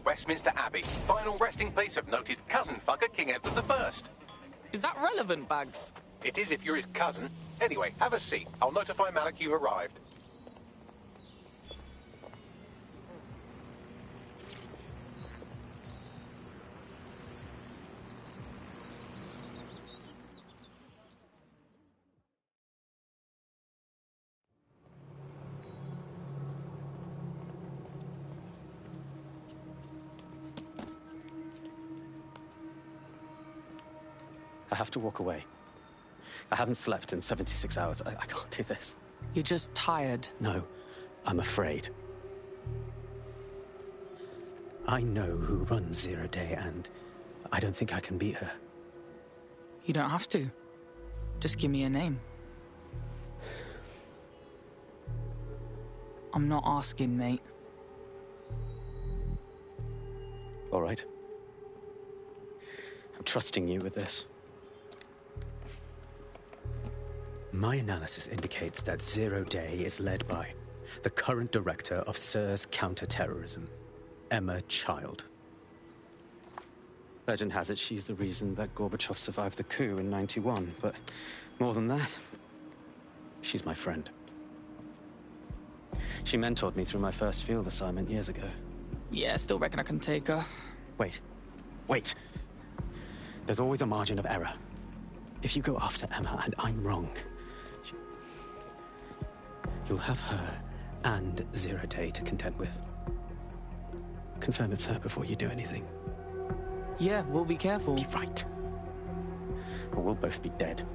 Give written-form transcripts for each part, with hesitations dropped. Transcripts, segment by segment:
Westminster Abbey, final resting place of noted cousin fucker King Edward I. Is that relevant, Bags? It is if you're his cousin. Anyway, have a seat. I'll notify Malik you've arrived. I have to walk away. I haven't slept in 76 hours. I can't do this. You're just tired. No, I'm afraid. I know who runs Zero Day, and I don't think I can beat her. You don't have to. Just give me a name. I'm not asking, mate. All right. I'm trusting you with this. My analysis indicates that Zero Day is led by the current director of SIRS counter-terrorism, Emma Child. Legend has it she's the reason that Gorbachev survived the coup in '91, but more than that, she's my friend. She mentored me through my first field assignment years ago. Yeah, still reckon I can take her. Wait. There's always a margin of error. If you go after Emma and I'm wrong, you'll have her and Zero Day to contend with. Confirm it's her before you do anything. Yeah, we'll be careful. Be right. Or we'll both be dead.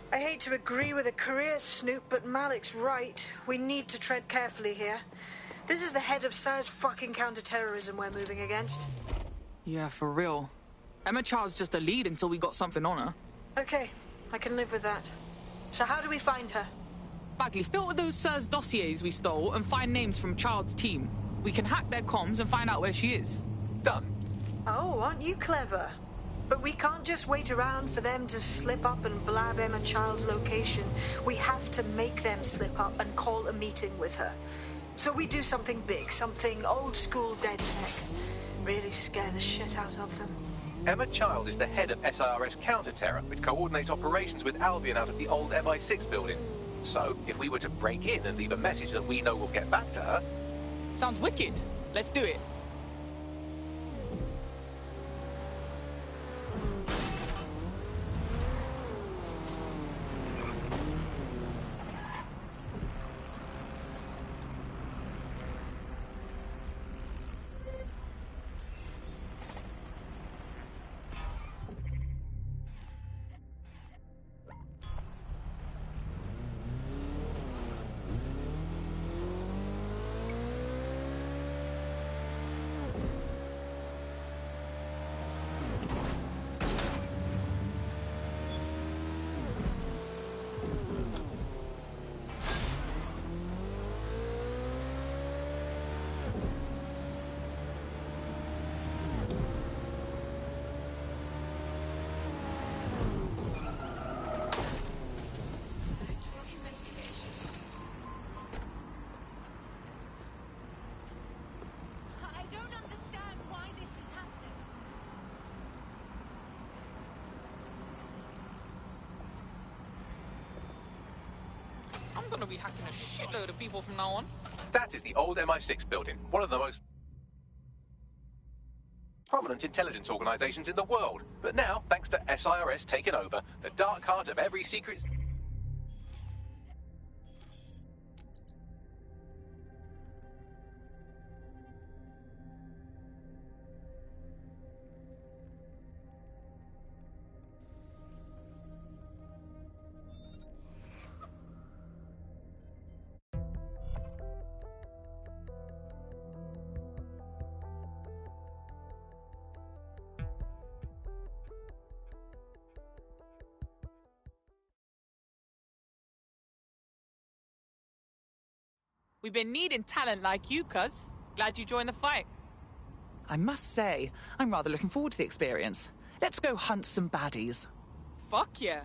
I hate to agree with a career snoop, but Malik's right. We need to tread carefully here. This is the head of SIRS fucking counter-terrorism we're moving against. Yeah, for real. Emma Child's just a lead until we got something on her. Okay, I can live with that. So how do we find her? Bagley, filter those SIRS dossiers we stole and find names from Child's team. We can hack their comms and find out where she is. Done. Oh, aren't you clever? But we can't just wait around for them to slip up and blab Emma Child's location. We have to make them slip up and call a meeting with her. So we do something big, something old-school DedSec. Really scare the shit out of them. Emma Child is the head of SIRS Counter-Terror, which coordinates operations with Albion out of the old MI6 building. So, if we were to break in and leave a message that we know will get back to her... Sounds wicked. Let's do it. I'm gonna be hacking a shitload of people from now on. That is the old MI6 building, one of the most prominent intelligence organizations in the world. But now, thanks to SIRS taking over, the dark heart of every secret... We've been needing talent like you, cuz. Glad you joined the fight. I must say, I'm rather looking forward to the experience. Let's go hunt some baddies. Fuck yeah.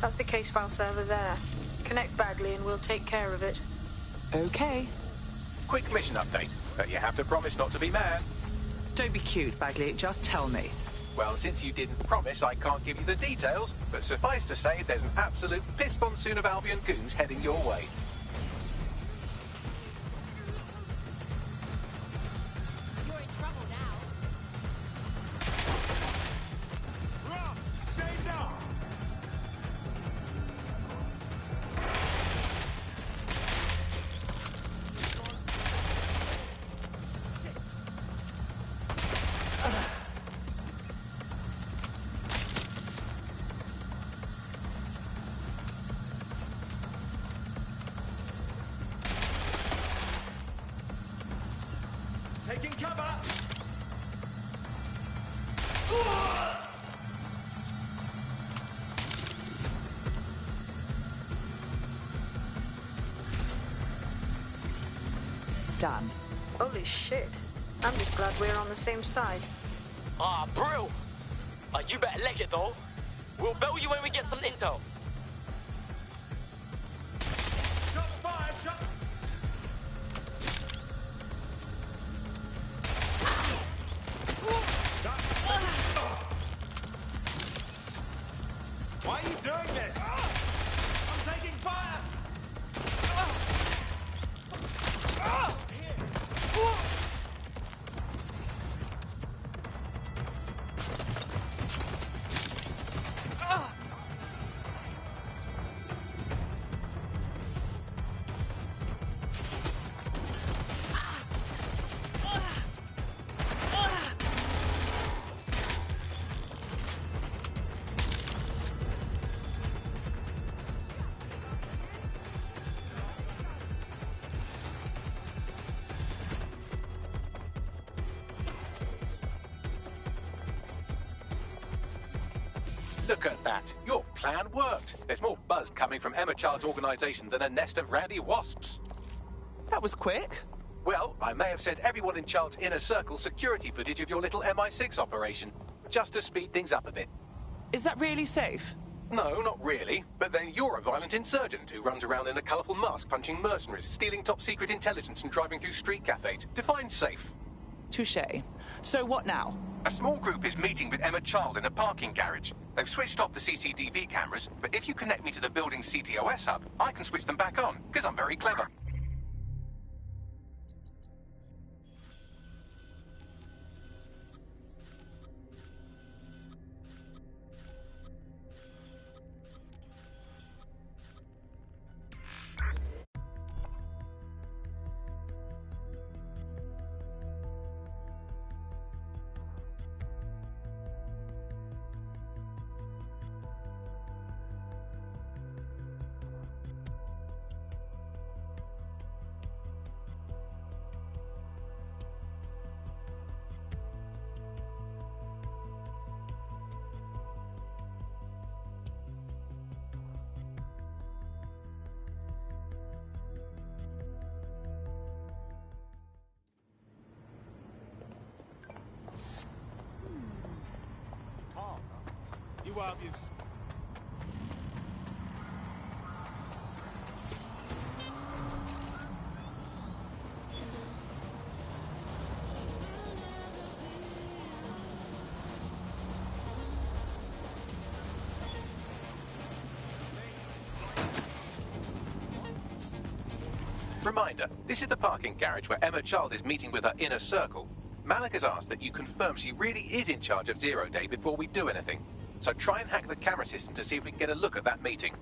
That's the case file server there. Connect Bagley and we'll take care of it. Okay. Quick mission update, but you have to promise not to be mad. Don't be cute, Bagley. Just tell me. Well, since you didn't promise, I can't give you the details, but suffice to say, there's an absolute piss monsoon of Albion goons heading your way. You're in trouble now. Ross, stay down! Taking cover! Done. Holy shit. I'm just glad we're on the same side. Ah, Brill! You better leg it, though. We'll bell you when we get some intel. Shot fired, shot... Why are you doing this? I'm taking fire! Look at that. Your plan worked. There's more buzz coming from Emma Child's organization than a nest of rowdy wasps. That was quick. Well, I may have sent everyone in Child's inner circle security footage of your little MI6 operation, just to speed things up a bit. Is that really safe? No, not really. But then you're a violent insurgent who runs around in a colourful mask punching mercenaries, stealing top-secret intelligence and driving through street cafes. Define safe. Touché. So what now? A small group is meeting with Emma Child in a parking garage. They've switched off the CCTV cameras, but if you connect me to the building's CTOS hub, I can switch them back on, because I'm very clever. You obvious. Reminder, this is the parking garage where Emma Child is meeting with her inner circle. Malik has asked that you confirm she really is in charge of Zero Day before we do anything. So try and hack the camera system to see if we can get a look at that meeting.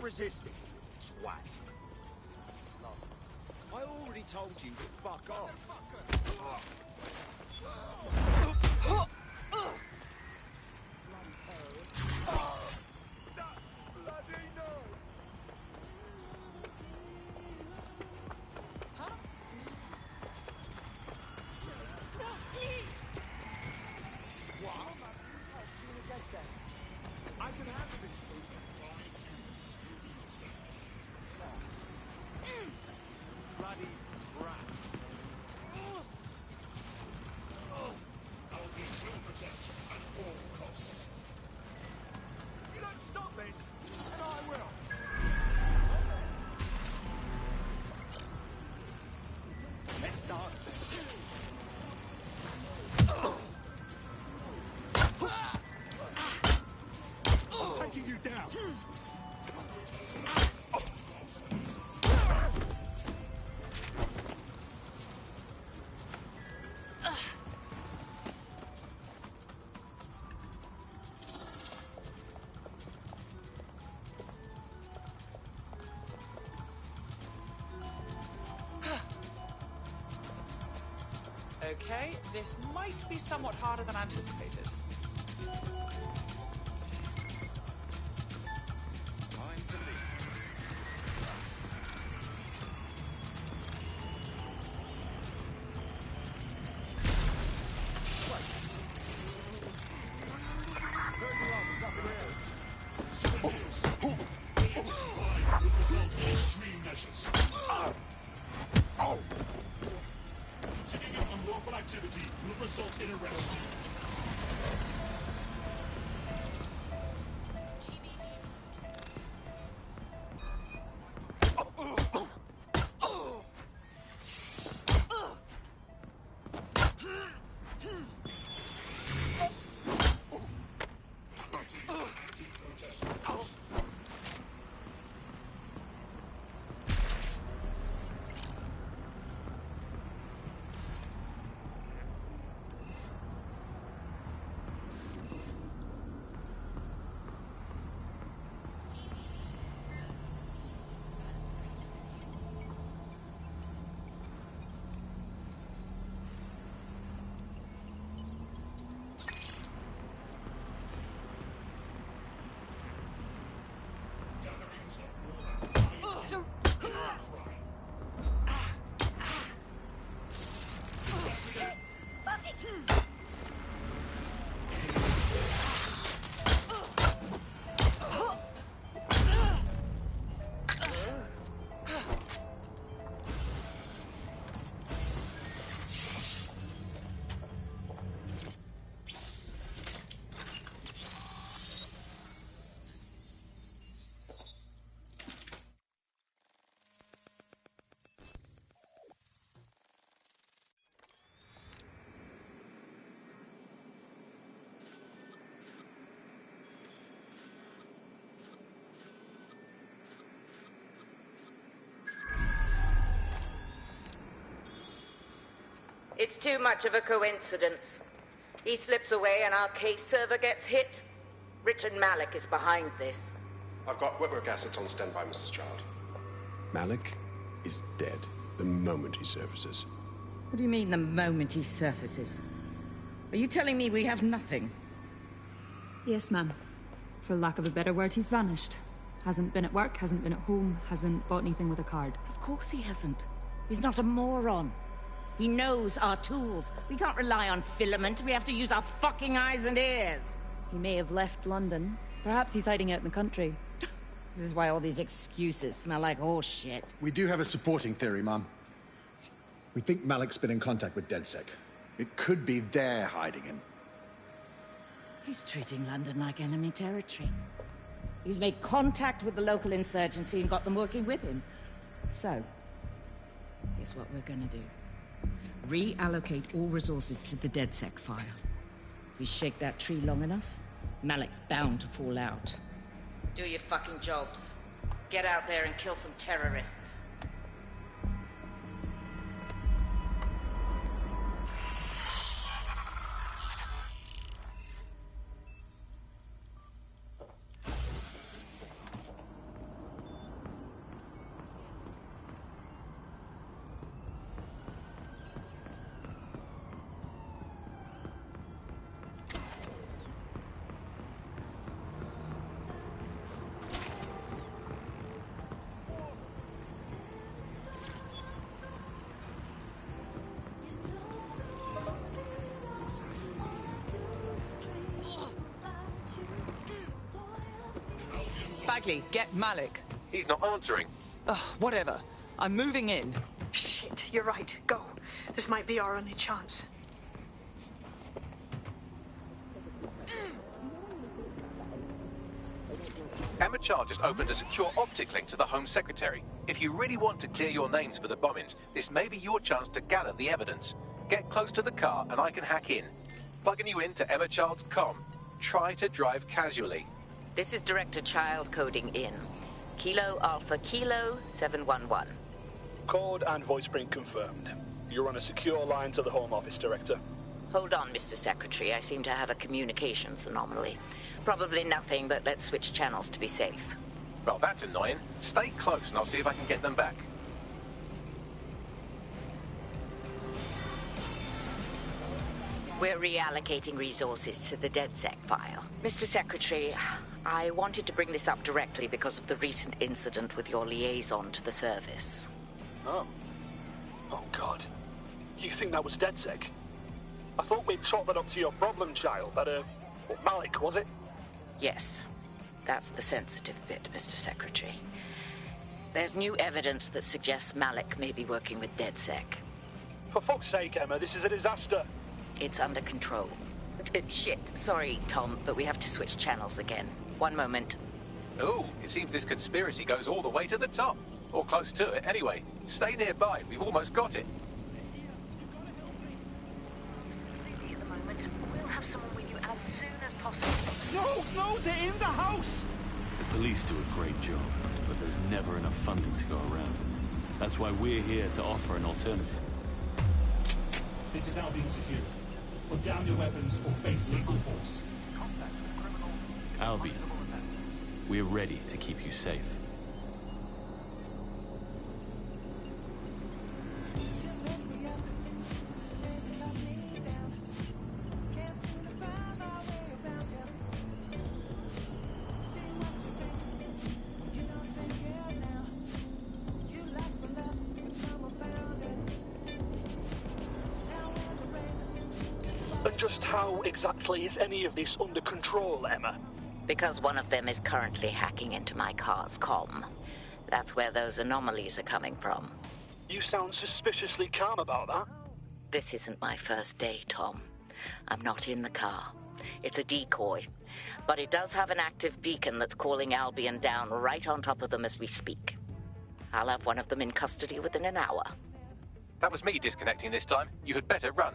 Resisting, twat. I already told you to fuck off. Bloody no! No, please! Okay, this might be somewhat harder than anticipated. It's too much of a coincidence. He slips away and our case server gets hit. Richard Malik is behind this. I've got wetwork assets on standby, Mrs. Child. Malik is dead the moment he surfaces. What do you mean, the moment he surfaces? Are you telling me we have nothing? Yes, ma'am. For lack of a better word, he's vanished. Hasn't been at work, hasn't been at home, hasn't bought anything with a card. Of course he hasn't. He's not a moron. He knows our tools. We can't rely on filament. We have to use our fucking eyes and ears. He may have left London. Perhaps he's hiding out in the country. This is why all these excuses smell like horse shit. We do have a supporting theory, Mum. We think Malik's been in contact with DedSec. It could be they're hiding him. He's treating London like enemy territory. He's made contact with the local insurgency and got them working with him. So, here's what we're gonna do. Reallocate all resources to the DedSec file. If we shake that tree long enough, Malik's bound to fall out. Do your fucking jobs. Get out there and kill some terrorists. Bagley, get Malik. He's not answering. Ugh, whatever. I'm moving in. Shit, you're right. Go. This might be our only chance. Emma Child just opened a secure optic link to the Home Secretary. If you really want to clear your names for the bombings, this may be your chance to gather the evidence. Get close to the car and I can hack in. Plugging you into Emma Child's comm. Try to drive casually. This is Director Child coding in. Kilo Alpha Kilo 711. Code and voice print confirmed. You're on a secure line to the Home Office, Director. Hold on, Mr. Secretary. I seem to have a communications anomaly. Probably nothing, but let's switch channels to be safe. Well, that's annoying. Stay close and I'll see if I can get them back. We're reallocating resources to the DedSec file. Mr. Secretary, I wanted to bring this up directly because of the recent incident with your liaison to the service. Oh. Oh, God. You think that was DedSec? I thought we'd chalk that up to your problem child, that, Malik, was it? Yes. That's the sensitive bit, Mr. Secretary. There's new evidence that suggests Malik may be working with DedSec. For fuck's sake, Emma, this is a disaster. It's under control. Shit, sorry, Tom, but we have to switch channels again. One moment. Oh, it seems this conspiracy goes all the way to the top. Or close to it, anyway. Stay nearby, we've almost got it. We'll have someone with you as soon as possible. No, they're in the house! The police do a great job, but there's never enough funding to go around. That's why we're here to offer an alternative. This is Albion Security. Put down your weapons or face lethal force. Albion, we're ready to keep you safe. And just how exactly is any of this under control, Emma? Because one of them is currently hacking into my car's comm. That's where those anomalies are coming from. You sound suspiciously calm about that. This isn't my first day, Tom. I'm not in the car. It's a decoy. But it does have an active beacon that's calling Albion down right on top of them as we speak. I'll have one of them in custody within an hour. That was me disconnecting this time. You had better run.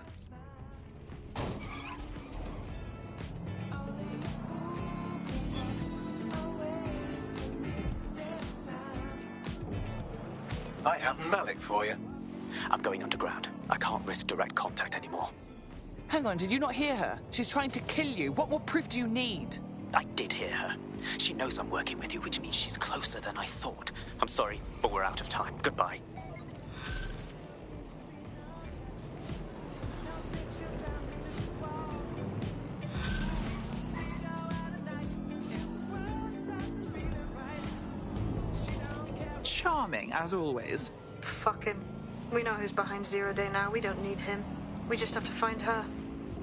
I have Malik for you. I'm going underground. I can't risk direct contact anymore. Hang on, did you not hear her? She's trying to kill you. What more proof do you need? I did hear her. She knows I'm working with you, which means she's closer than I thought. I'm sorry, but we're out of time. Goodbye. Charming, as always. Fuck him. We know who's behind Zero Day now. We don't need him. We just have to find her.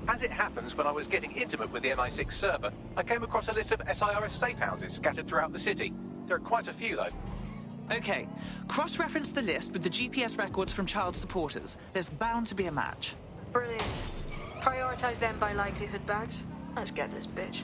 As it happens, when I was getting intimate with the MI6 server, I came across a list of SIRS safe houses scattered throughout the city. There are quite a few, though. Okay, cross-reference the list with the GPS records from child supporters. There's bound to be a match. Brilliant. Prioritize them by likelihood, Bags. Let's get this bitch.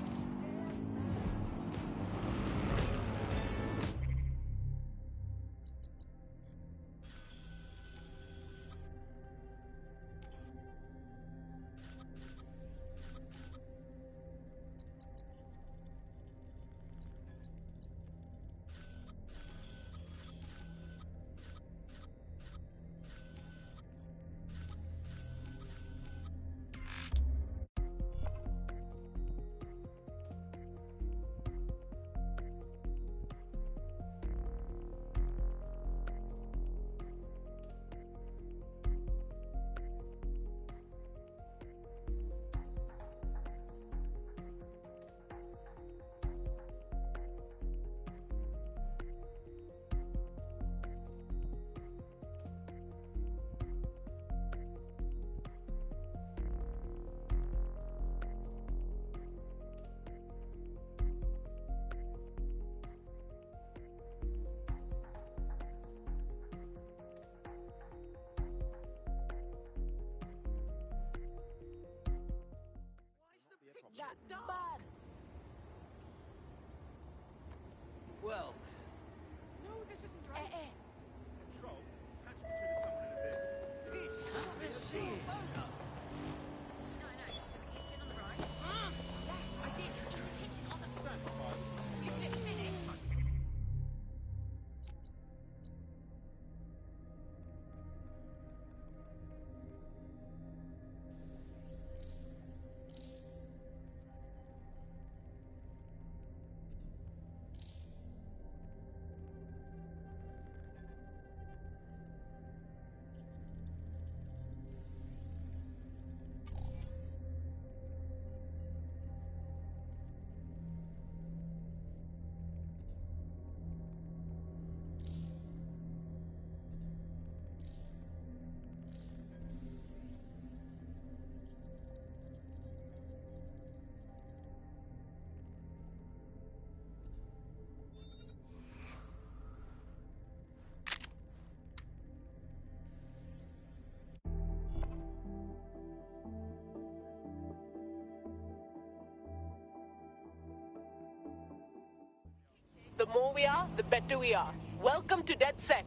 more we are, the better we are. Welcome to DedSec.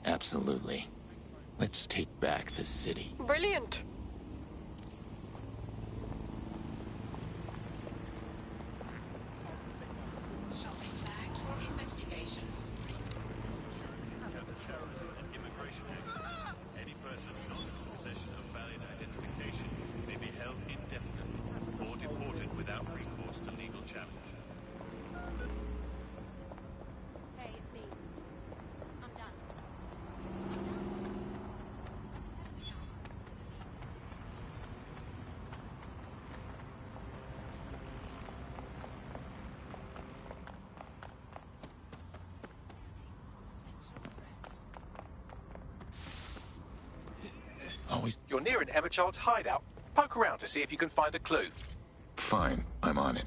Absolutely. Let's take back the city. Brilliant. You're near an Emma Child's hideout. Poke around to see if you can find a clue. Fine, I'm on it.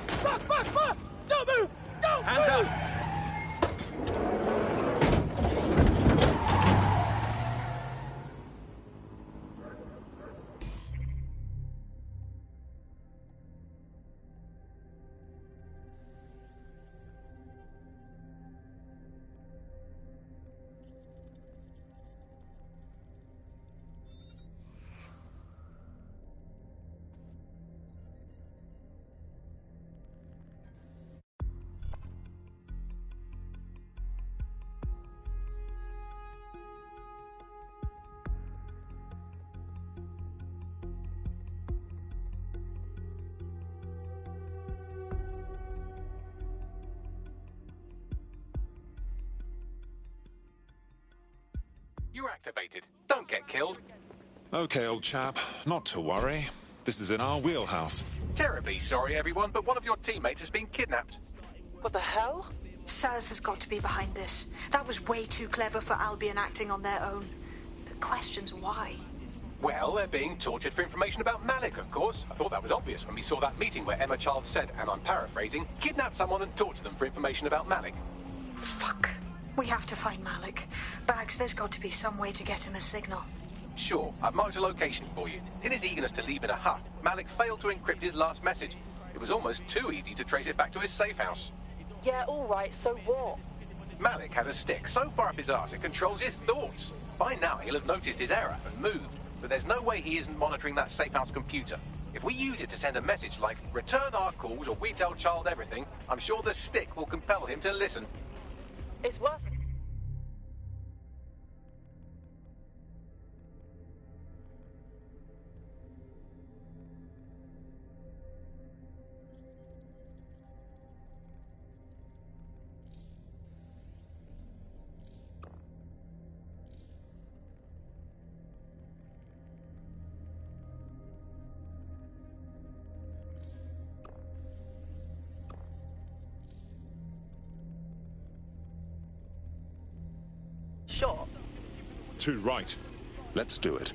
Fuck! Don't move! Don't Hands move! up! You're activated. Don't get killed. Okay, old chap. Not to worry. This is in our wheelhouse. Terribly sorry, everyone, but one of your teammates has been kidnapped. What the hell? SIRS has got to be behind this. That was way too clever for Albion acting on their own. The question's why. Well, they're being tortured for information about Malik, of course. I thought that was obvious when we saw that meeting where Emma Child said, and I'm paraphrasing, kidnap someone and torture them for information about Malik. Fuck. We have to find Malik. Bags, there's got to be some way to get him a signal. Sure, I've marked a location for you. In his eagerness to leave in a huff, Malik failed to encrypt his last message. It was almost too easy to trace it back to his safe house. Yeah, alright, so what? Malik has a stick so far up his arse it controls his thoughts. By now he'll have noticed his error and moved, but there's no way he isn't monitoring that safe house computer. If we use it to send a message like, return our calls or we tell Child everything, I'm sure the stick will compel him to listen. It's worth it. Sure. Too right. Let's do it.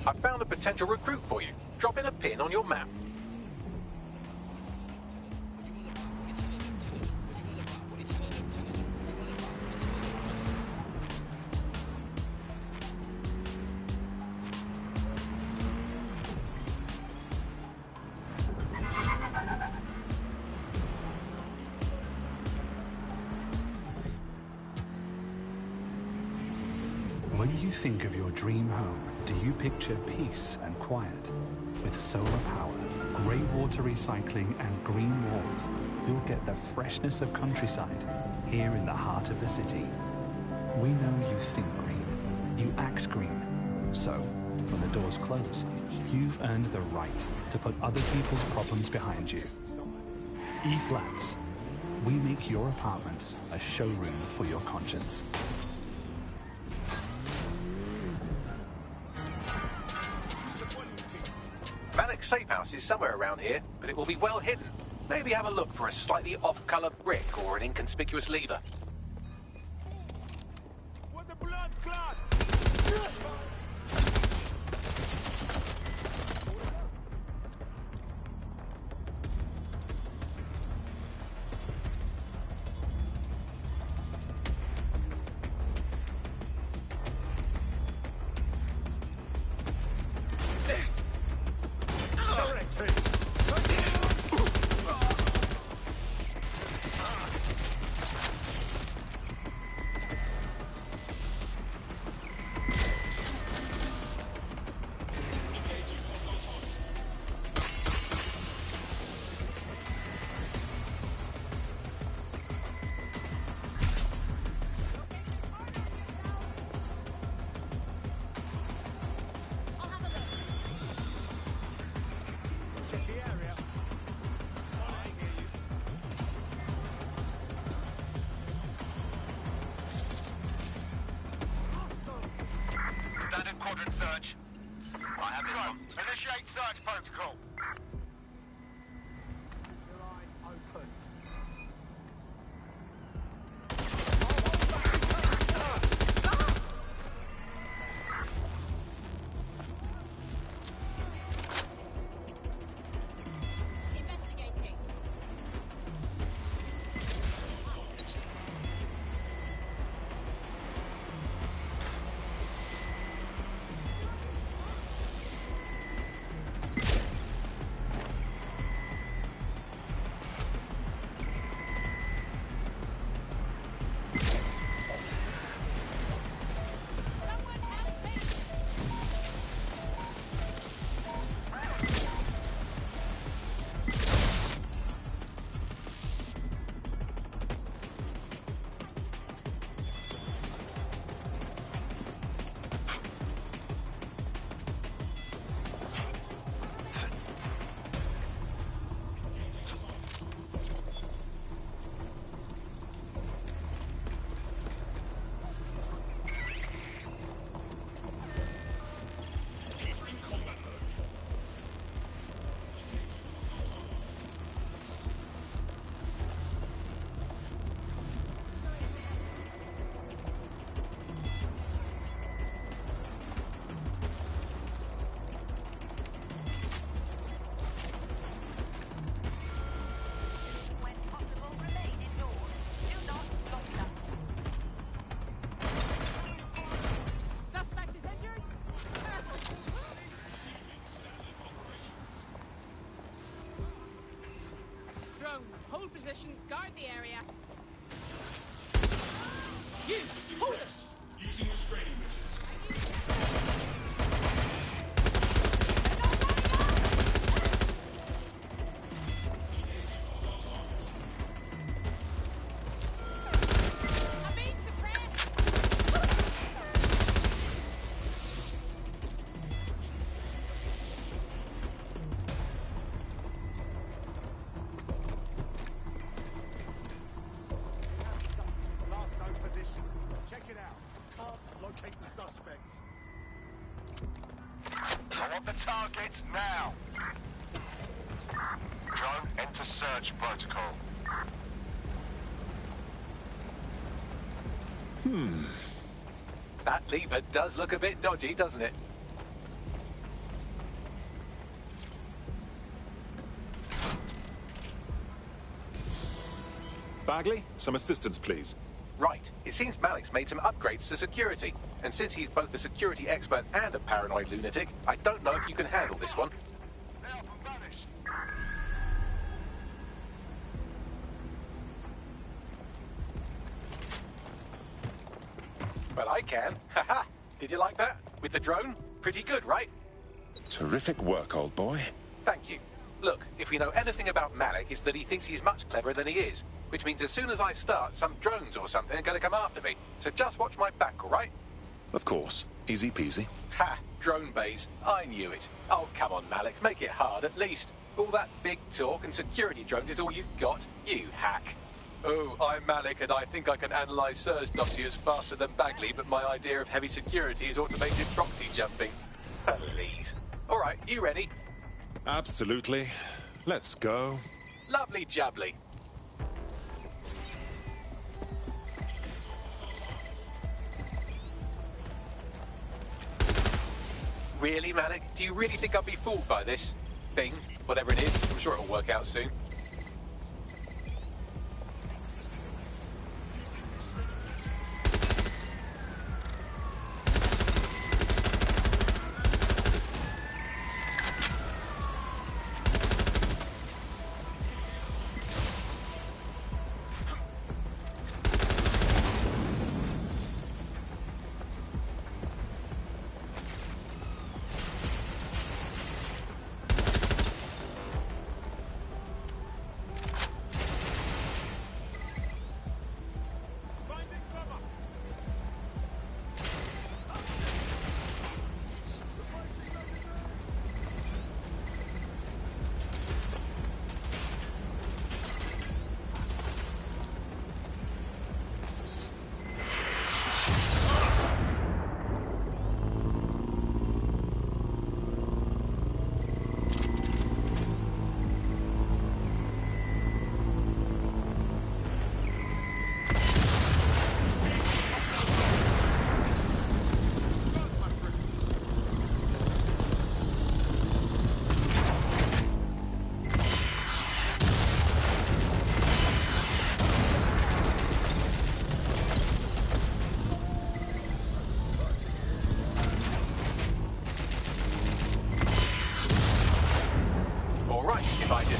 I found a potential recruit for you. Drop in a pin on your map. When you think of your dream home, do you picture peace and quiet? With solar power, grey water recycling and green walls, you'll get the freshness of countryside here in the heart of the city. We know you think green, you act green. So, when the doors close, you've earned the right to put other people's problems behind you. E-Flats. We make your apartment a showroom for your conscience. Malik's safe house is somewhere around here, but it will be well hidden. Maybe have a look for a slightly off-color brick or an inconspicuous lever. What the blood clot? Locate search protocol. Hold position, guard the area. You, hold it! Using restraining measures. I'm being suppressed! Last known position. Check it out. Can't locate the suspects. I want the target now. Drone, enter search protocol. That lever does look a bit dodgy, doesn't it? Bagley, some assistance, please. Right. It seems Malik's made some upgrades to security. And since he's both a security expert and a paranoid lunatic, I don't know if you can handle this one. Well, I can. Haha. Did you like that? With the drone? Pretty good, right? Terrific work, old boy. Thank you. Look, if we know anything about Malik, it's that he thinks he's much cleverer than he is. Which means as soon as I start, some drones or something are going to come after me. So just watch my back, all right? Of course. Easy peasy. Ha! Drone bays. I knew it. Oh, come on, Malik. Make it hard, at least. All that big talk and security drones is all you've got. You hack. Oh, I'm Malik, and I think I can analyze SIRS dossiers faster than Bagley, but my idea of heavy security is automated proxy jumping. Please. All right, you ready? Absolutely. Let's go. Lovely jubbly. Really, Malik? Do you really think I'll be fooled by this thing? Whatever it is, I'm sure it'll work out soon.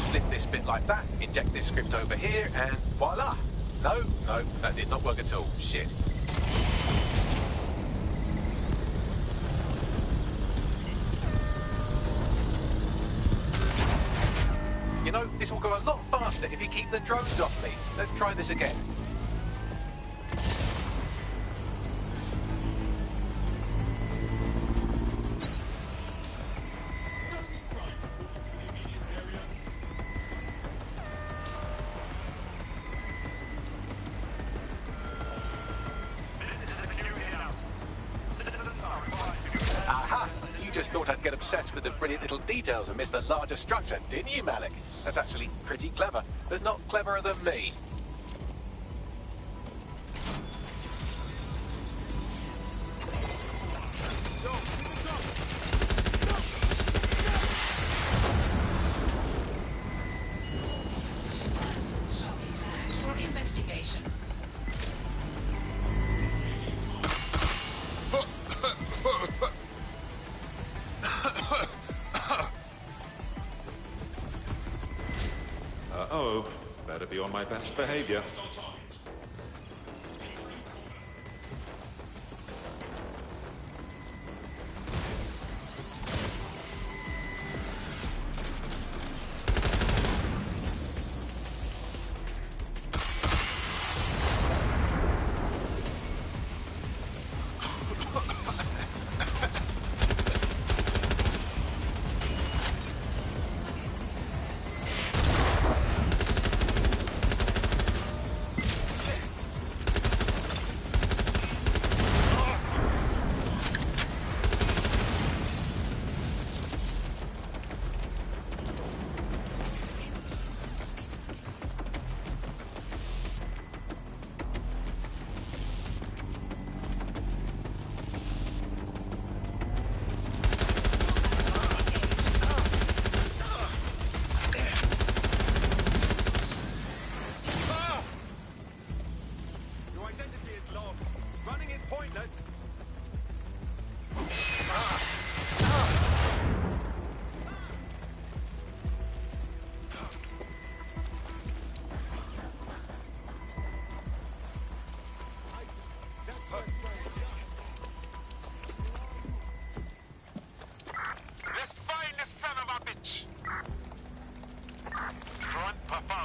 flip this bit like that, inject this script over here, and voila! No, that did not work at all. Shit. You know, this will go a lot faster if you keep the drones off me. Let's try this again. Thought I'd get obsessed with the brilliant little details and miss the larger structure, didn't you, Malik? That's actually pretty clever, but not cleverer than me. Investigation. Uh-oh. Better be on my best behavior.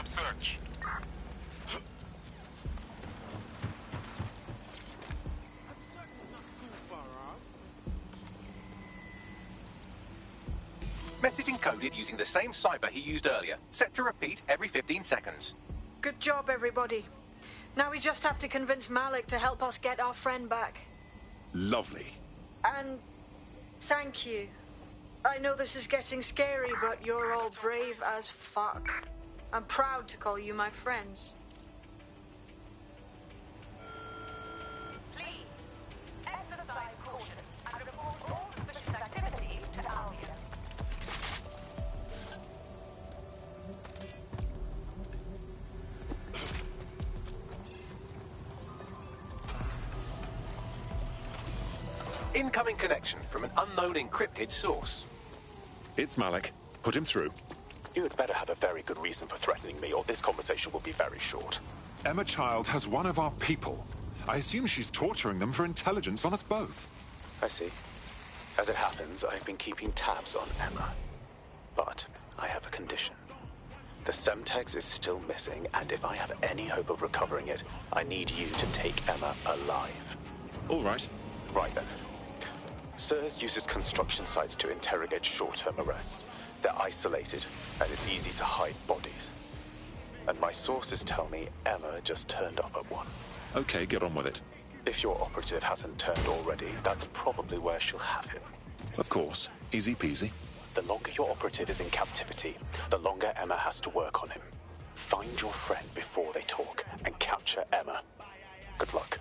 Search. Message encoded using the same cipher he used earlier. Set to repeat every 15 seconds. Good job, everybody. Now we just have to convince Malik to help us get our friend back. Lovely. And thank you. I know this is getting scary, but you're all brave as fuck. I'm proud to call you my friends. Please, exercise caution and report all suspicious activity to Albion. Incoming connection from an unknown encrypted source. It's Malik. Put him through. You had better have a very good reason for threatening me, or this conversation will be very short. Emma Child has one of our people. I assume she's torturing them for intelligence on us both. I see. As it happens, I've been keeping tabs on Emma. But I have a condition. The Semtex is still missing, and if I have any hope of recovering it, I need you to take Emma alive. All right. Right then. SIRS uses construction sites to interrogate short-term arrests. They're isolated, and it's easy to hide bodies. And my sources tell me Emma just turned up at one. Okay, get on with it. If your operative hasn't turned already, that's probably where she'll have him. Of course. Easy peasy. The longer your operative is in captivity, the longer Emma has to work on him. Find your friend before they talk, and capture Emma. Good luck.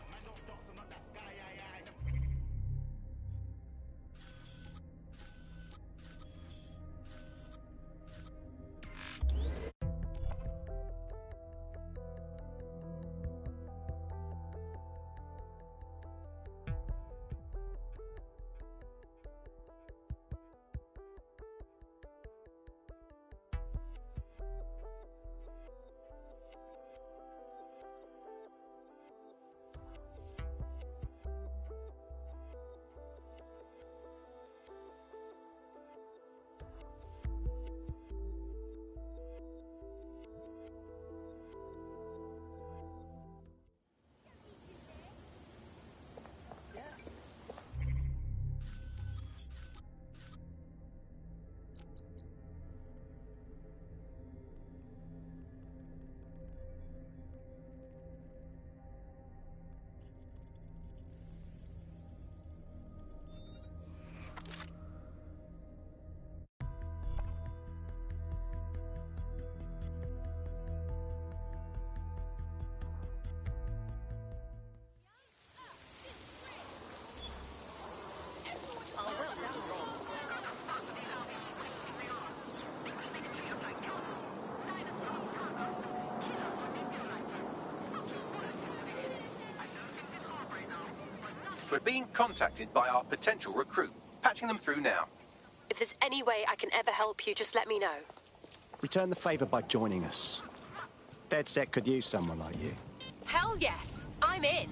We're being contacted by our potential recruit. Patching them through now. If there's any way I can ever help you, just let me know. Return the favor by joining us. DedSec could use someone like you. Hell yes! I'm in!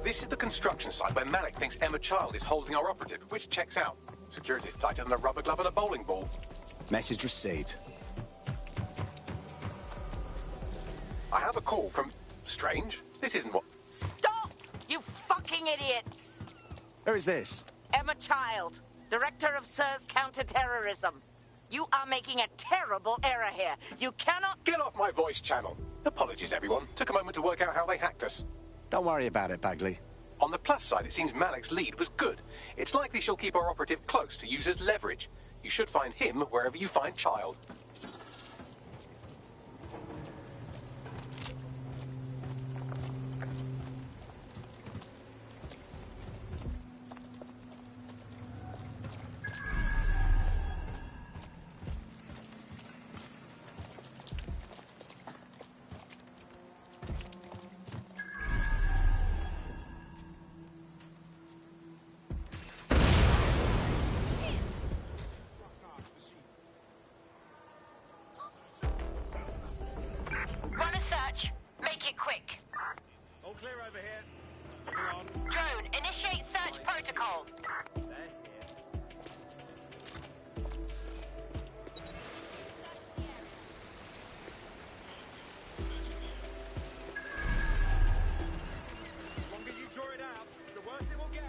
This is the construction site where Malik thinks Emma Child is holding our operative, which checks out. Security's tighter than a rubber glove and a bowling ball. Message received. I have a call from... Strange. This isn't what... Stop! You fucking idiots! Who is this? Emma Child, Director of SIRS Counter-Terrorism. You are making a terrible error here. You cannot... Get off my voice channel. Apologies, everyone. Took a moment to work out how they hacked us. Don't worry about it, Bagley. On the plus side, it seems Malik's lead was good. It's likely she'll keep our operative close to use as leverage. You should find him wherever you find Child. Run a search. Make it quick. All clear over here. Moving on. Drone, initiate search protocol. The longer you draw it out, the worse it will get.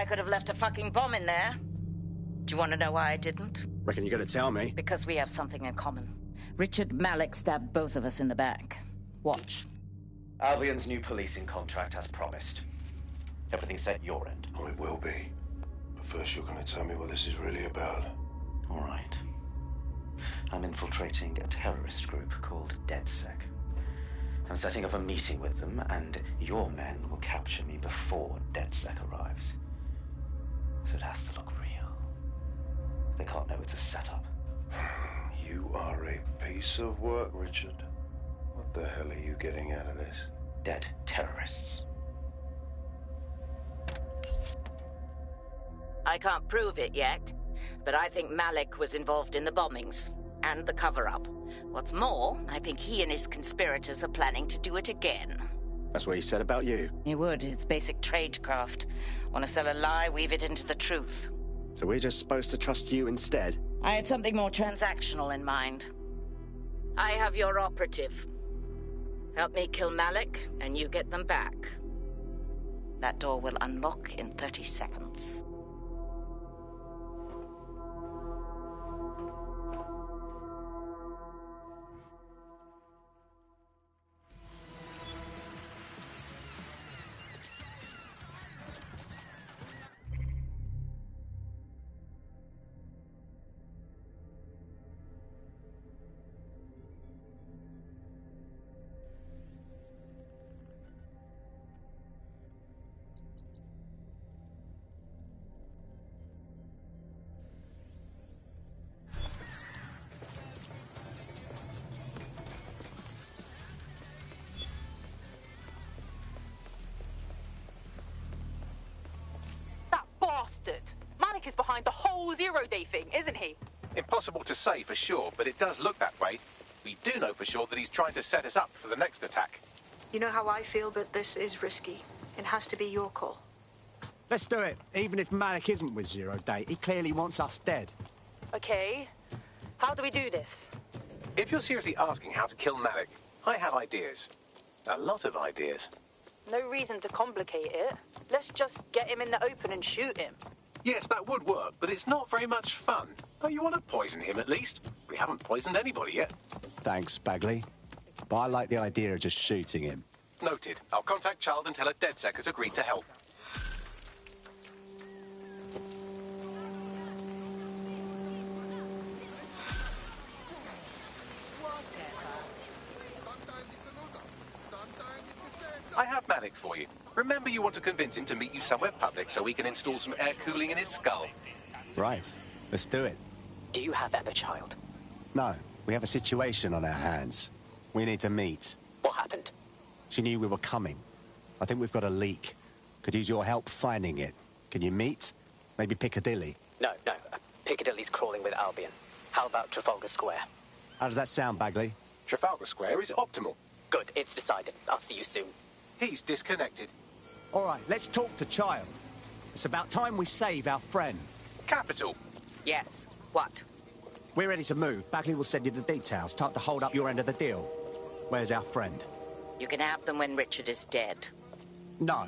I could have left a fucking bomb in there. Do you want to know why I didn't? Reckon you're gonna tell me? Because we have something in common. Richard Malik stabbed both of us in the back. Watch. Albion's new policing contract as promised. Everything set your end. Oh, it will be. But first you're gonna tell me what this is really about. All right. I'm infiltrating a terrorist group called DedSec. I'm setting up a meeting with them, and your men will capture me before DedSec arrives. So it has to look real. They can't know it's a setup. You are a piece of work, Richard. What the hell are you getting out of this? Dead terrorists. I can't prove it yet, but I think Malik was involved in the bombings and the cover-up. What's more, I think he and his conspirators are planning to do it again. That's what he said about you. He would. It's basic tradecraft. Want to sell a lie, weave it into the truth. So we're just supposed to trust you instead? I had something more transactional in mind. I have your operative. Help me kill Malik, and you get them back. That door will unlock in 30 seconds. Malik is behind the whole zero-day thing, isn't he? Impossible to say for sure, but it does look that way. We do know for sure that he's trying to set us up for the next attack. You know how I feel, but this is risky. It has to be your call. Let's do it. Even if Malik isn't with Zero Day, he clearly wants us dead. Okay. How do we do this? If you're seriously asking how to kill Malik, I have ideas. A lot of ideas. No reason to complicate it. Let's just get him in the open and shoot him. Yes, that would work, but it's not very much fun. Oh, you want to poison him at least? We haven't poisoned anybody yet. Thanks, Bagley. But I like the idea of just shooting him. Noted. I'll contact Child and tell her DedSec has agreed to help. I have Malik for you. Remember, you want to convince him to meet you somewhere public so we can install some air cooling in his skull. Right. Let's do it. Do you have Emma Child? No. We have a situation on our hands. We need to meet. What happened? She knew we were coming. I think we've got a leak. Could use your help finding it. Can you meet? Maybe Piccadilly? No. Piccadilly's crawling with Albion. How about Trafalgar Square? How does that sound, Bagley? Trafalgar Square is optimal. Good. It's decided. I'll see you soon. He's disconnected. All right, let's talk to Child. It's about time we save our friend. Capital. Yes. What? We're ready to move. Bagley will send you the details. Time to hold up your end of the deal. Where's our friend? You can have them when Richard is dead. No.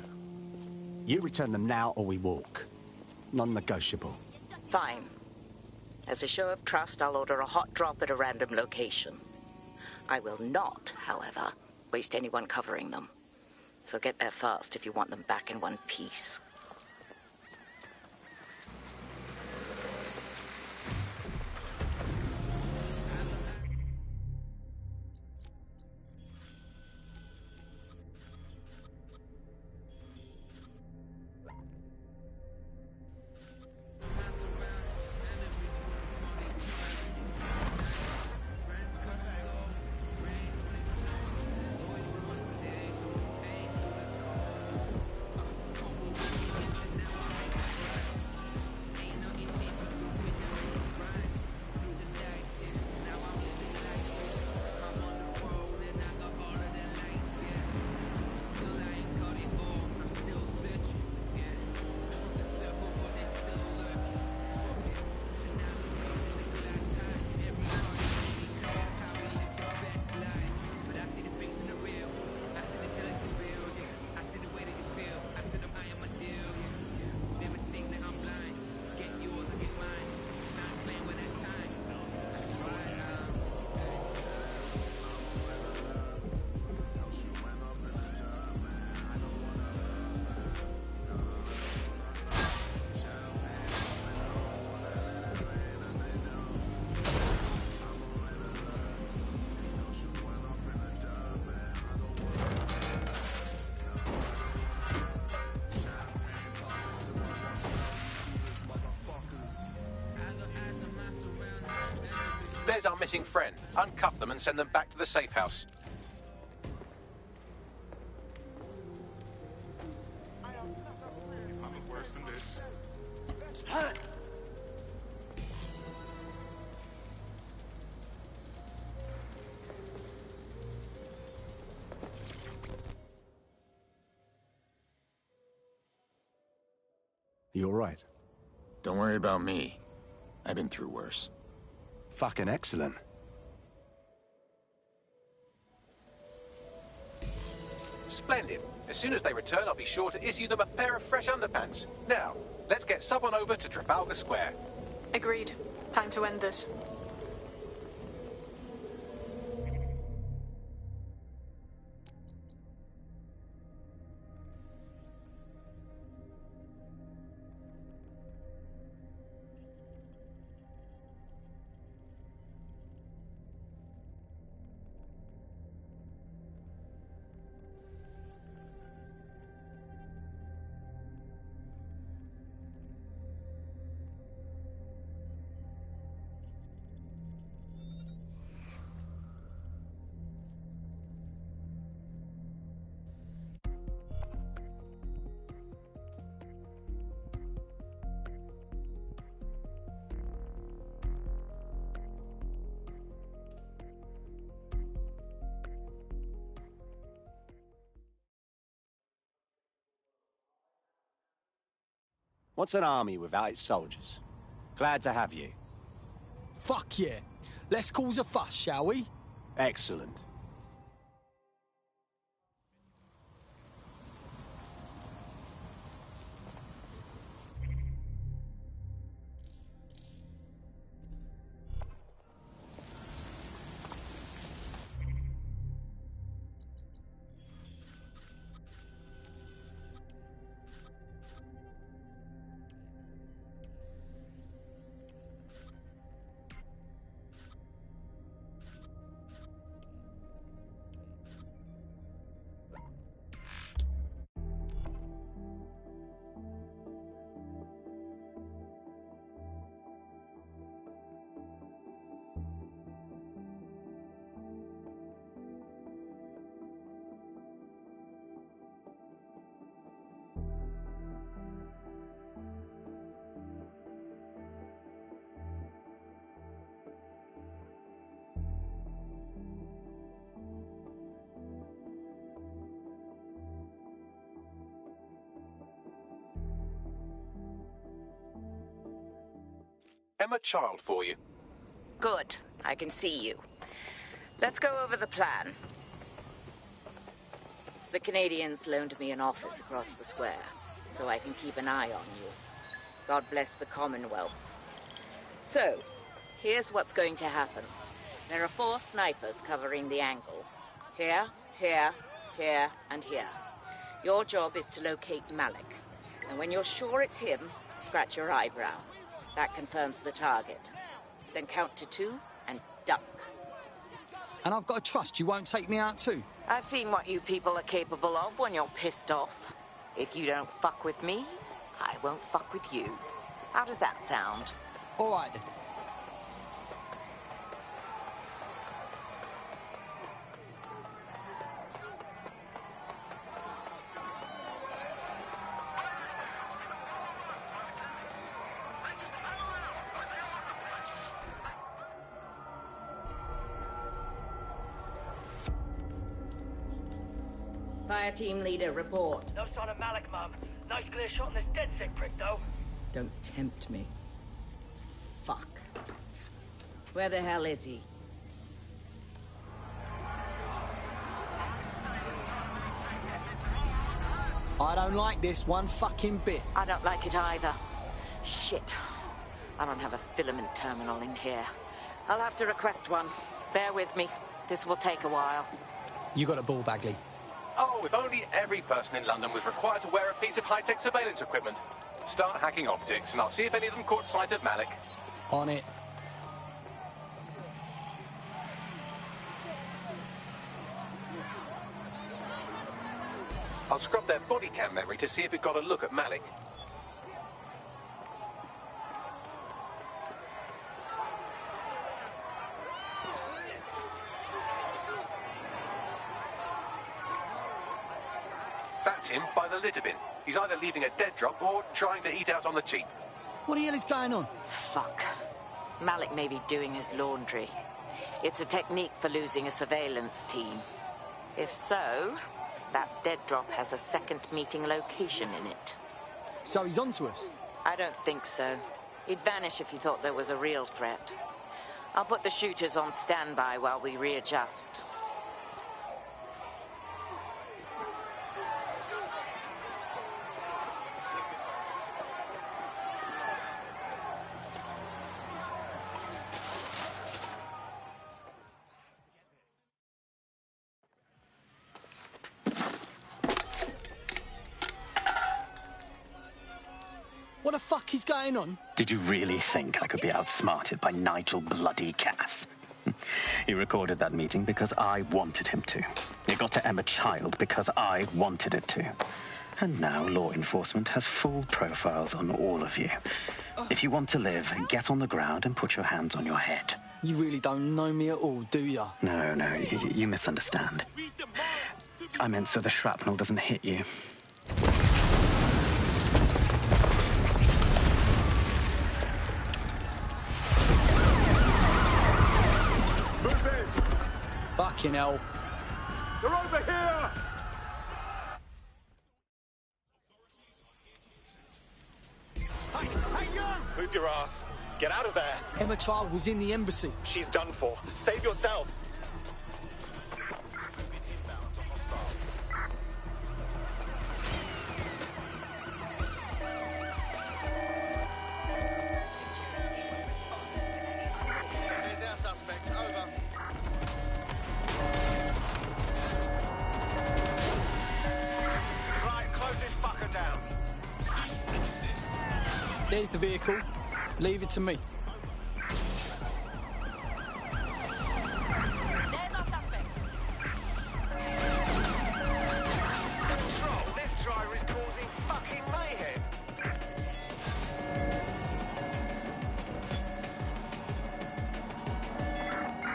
You return them now or we walk. Non-negotiable. Fine. As a show of trust, I'll order a hot drop at a random location. I will not, however, waste anyone covering them. So get there fast if you want them back in one piece. There's our missing friend. Uncuff them and send them back to the safe house. Nothing worse than this. You all right? Don't worry about me. I've been through worse. Fucking excellent. Splendid. As soon as they return, I'll be sure to issue them a pair of fresh underpants. Now, let's get Sub on over to Trafalgar Square. Agreed. Time to end this. What's an army without its soldiers? Glad to have you. Fuck yeah. Let's cause a fuss, shall we? Excellent. Emma Child for you. Good. I can see you. Let's go over the plan. The Canadians loaned me an office across the square, so I can keep an eye on you. God bless the Commonwealth. So, here's what's going to happen. There are 4 snipers covering the angles. Here, here, here, and here. Your job is to locate Malik. And when you're sure it's him, scratch your eyebrow. That confirms the target. Then count to 2 and duck. And I've got to trust you won't take me out too. I've seen what you people are capable of when you're pissed off. If you don't fuck with me, I won't fuck with you. How does that sound? All right then. Fire team leader, report. No sign of Malik, Mum. Nice clear shot on this dead sick prick, though. Don't tempt me. Fuck. Where the hell is he? I don't like this one fucking bit. I don't like it either. Shit. I don't have a filament terminal in here. I'll have to request one. Bear with me. This will take a while. You got a ball, Bagley. Oh, if only every person in London was required to wear a piece of high-tech surveillance equipment. Start hacking optics, and I'll see if any of them caught sight of Malik. On it. I'll scrub their body cam memory to see if it got a look at Malik. him by the litter bin. He's either leaving a dead drop or trying to eat out on the cheap. What the hell is going on? Fuck. Malik may be doing his laundry. It's a technique for losing a surveillance team. If so, that dead drop has a second meeting location in it. So he's onto us? I don't think so. He'd vanish if he thought there was a real threat. I'll put the shooters on standby while we readjust. What the fuck is going on? Did you really think I could be outsmarted by Nigel bloody Cass? He recorded that meeting because I wanted him to. It got to Emma Child because I wanted it to. And now law enforcement has full profiles on all of you. If you want to live, get on the ground and put your hands on your head. You really don't know me at all, do ya? No, you misunderstand. I meant so the shrapnel doesn't hit you. Fucking hell. They're over here! Hey, you! Move your ass. Get out of there. Emma Child was in the embassy. She's done for. Save yourself. There's our suspect. Over. Right, close this fucker down. Cease and desist. There's the vehicle. Leave it to me. There's our suspect. Control, this driver is causing fucking mayhem.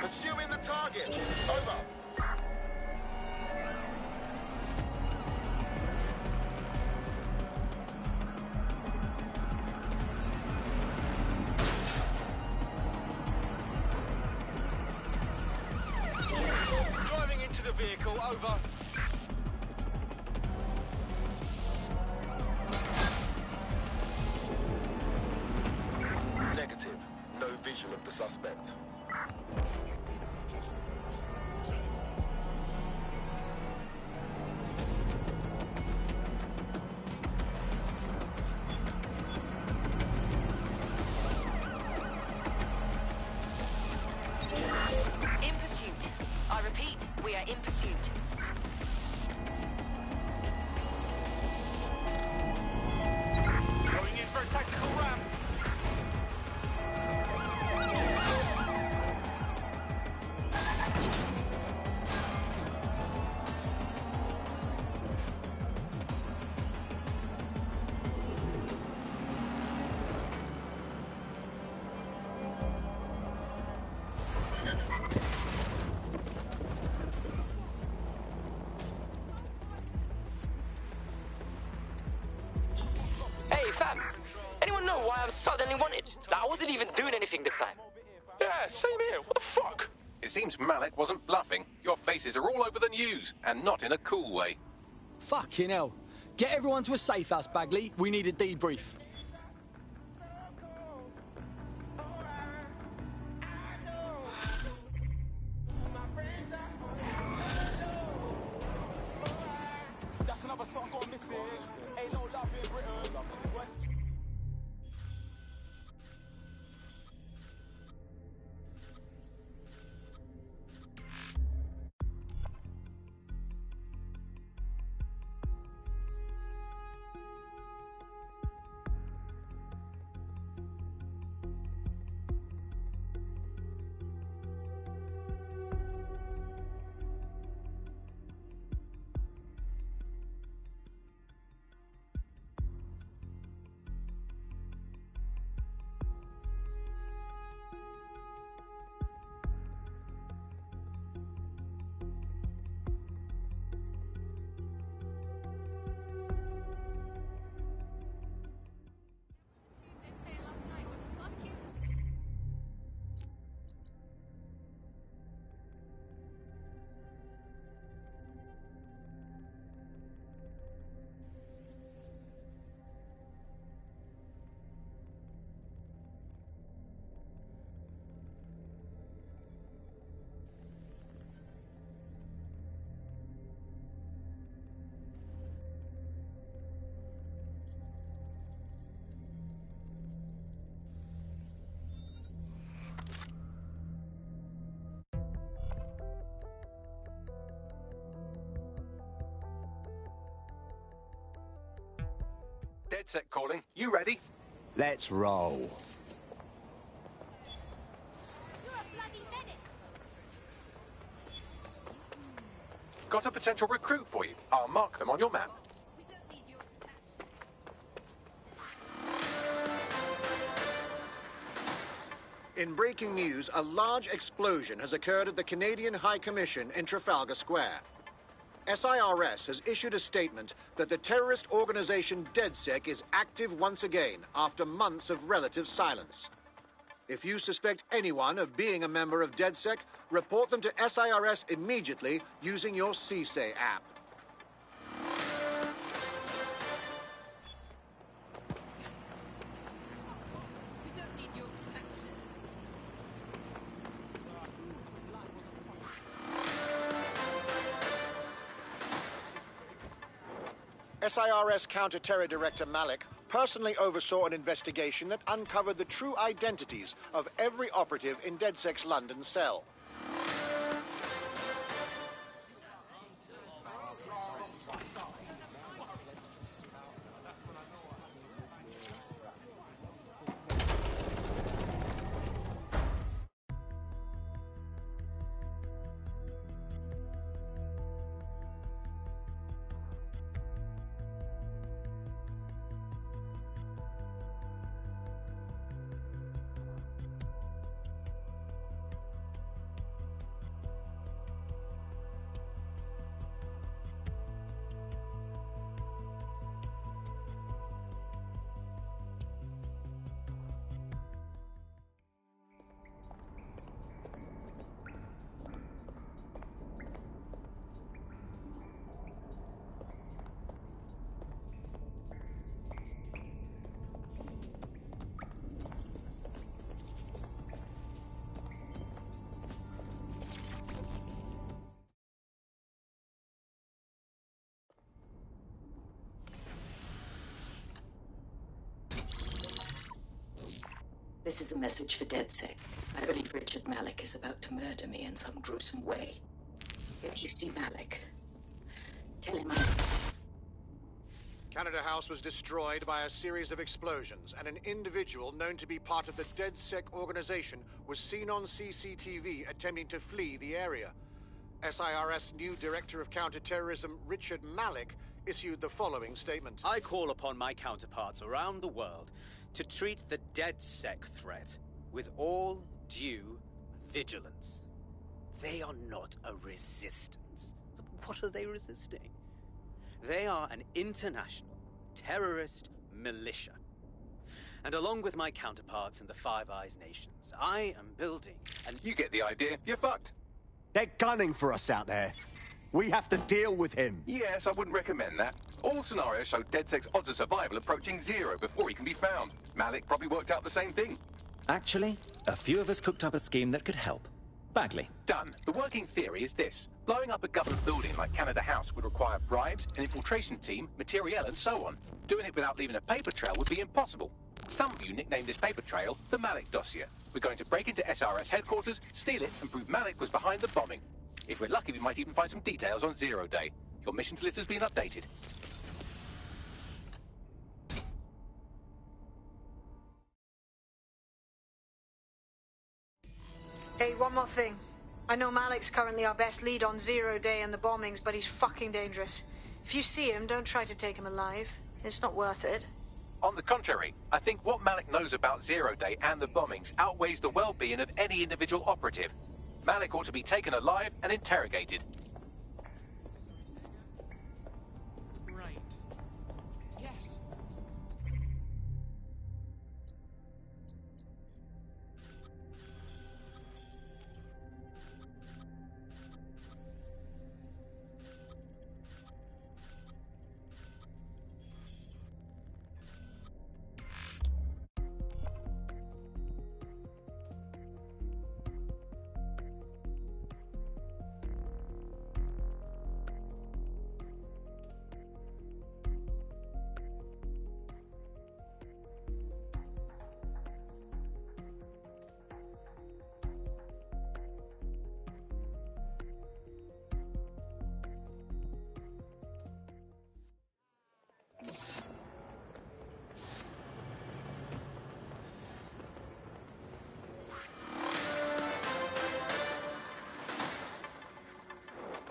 Assuming the target. Over. Driving into the vehicle, over. Negative. No visual of the suspect. In pursuit. I repeat, we are in pursuit. Going in for a tactical ramp. Hey, fam. Anyone know why I'm suddenly wanted? Like, I wasn't even doing anything this time. Yeah, same here. What the fuck? It seems Malik wasn't bluffing. Your faces are all over the news, and not in a cool way. Fucking hell. Get everyone to a safe house, Bagley. We need a debrief. That's another song gone missing. Ain't no love in Britain. DedSec calling. You ready? Let's roll. Got a potential recruit for you. I'll mark them on your map. In breaking news, a large explosion has occurred at the Canadian High Commission in Trafalgar Square. SIRS has issued a statement that the terrorist organization DedSec is active once again after months of relative silence. If you suspect anyone of being a member of DedSec, report them to SIRS immediately using your CSAY app. SIRS Counter-Terror Director Malik personally oversaw an investigation that uncovered the true identities of every operative in DedSec's London cell. This is a message for DedSec. I believe Richard Malik is about to murder me in some gruesome way. If you see Malik, tell him Canada House was destroyed by a series of explosions, and an individual known to be part of the DedSec organization was seen on CCTV attempting to flee the area. SIRS new Director of Counterterrorism, Richard Malik, issued the following statement. I call upon my counterparts around the world to treat the DedSec threat with all due vigilance. They are not a resistance. What are they resisting? They are an international terrorist militia. And along with my counterparts in the Five Eyes nations, I am building an... You get the idea. You're fucked. They're gunning for us out there. We have to deal with him. Yes, I wouldn't recommend that. All scenarios show DedSec's odds of survival approaching 0 before he can be found. Malik probably worked out the same thing. Actually, a few of us cooked up a scheme that could help. Bagley. Done. The working theory is this. Blowing up a government building like Canada House would require bribes, an infiltration team, materiel, and so on. Doing it without leaving a paper trail would be impossible. Some of you nicknamed this paper trail the Malik dossier. We're going to break into SRS headquarters, steal it, and prove Malik was behind the bombing. If we're lucky, we might even find some details on Zero Day. Your missions list has been updated. Hey, one more thing. I know Malik's currently our best lead on Zero Day and the bombings, but he's fucking dangerous. If you see him, don't try to take him alive. It's not worth it. On the contrary, I think what Malik knows about Zero Day and the bombings outweighs the well-being of any individual operative. Malik ought to be taken alive and interrogated. Right. Yes.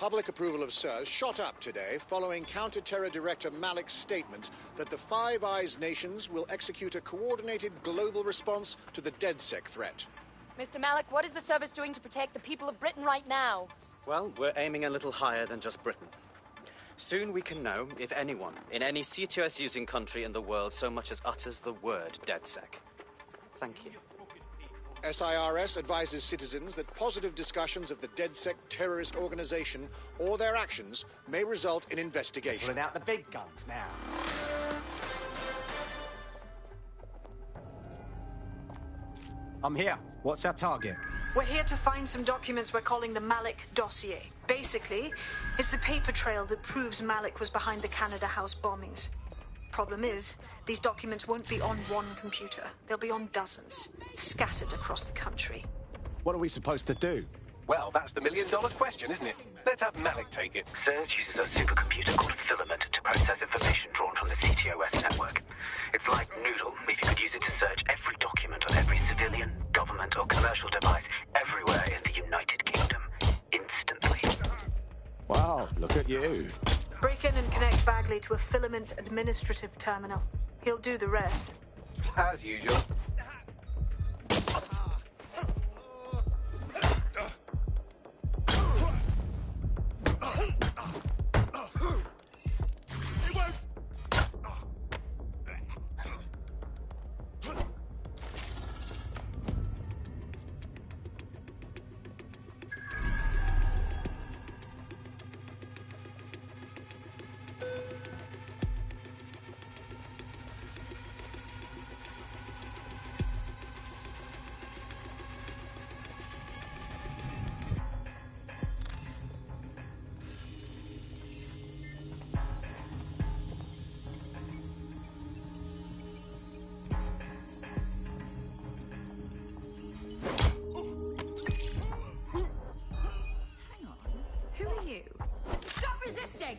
Public approval of SIRS shot up today following Counter-Terror Director Malik's statement that the Five Eyes nations will execute a coordinated global response to the DedSec threat. Mr. Malik, what is the service doing to protect the people of Britain right now? Well, we're aiming a little higher than just Britain. Soon we can know if anyone in any CTOS-using country in the world so much as utters the word DedSec. Thank you. SIRS advises citizens that positive discussions of the DedSec terrorist organization or their actions may result in investigation. Pulling out the big guns now. I'm here. What's our target? We're here to find some documents we're calling the Malik dossier. Basically, it's the paper trail that proves Malik was behind the Canada House bombings. Problem is, these documents won't be on one computer. They'll be on dozens, scattered across the country. What are we supposed to do? Well, that's the million-dollar question, isn't it? Let's have Malik take it. SIRS uses a supercomputer called Filament to process information drawn from the CTOS network. It's like Noodle, if you could use it to search every document on every civilian, government or commercial device everywhere in the United Kingdom, instantly. Wow, look at you. Break in and connect Bagley to a Filament administrative terminal. He'll do the rest. As usual. Who are you? Stop resisting!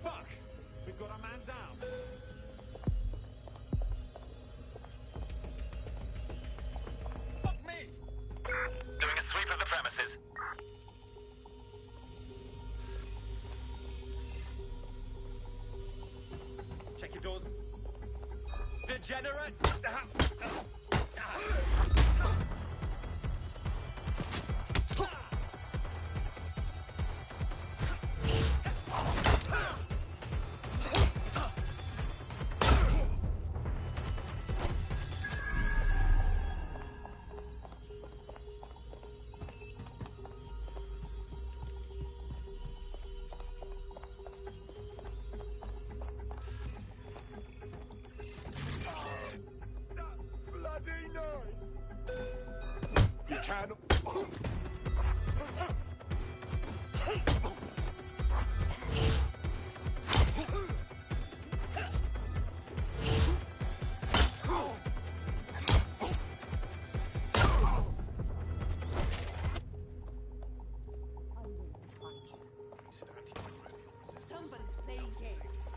Fuck! We've got a man down. Fuck me! Doing a sweep of the premises. Check your doors. Degenerate! Bloody nice! You can... Somebody's playing games.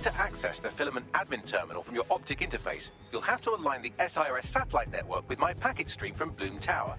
to access the filament admin terminal from your optic interface, you'll have to align the SIRS satellite network with my packet stream from Bloom Tower.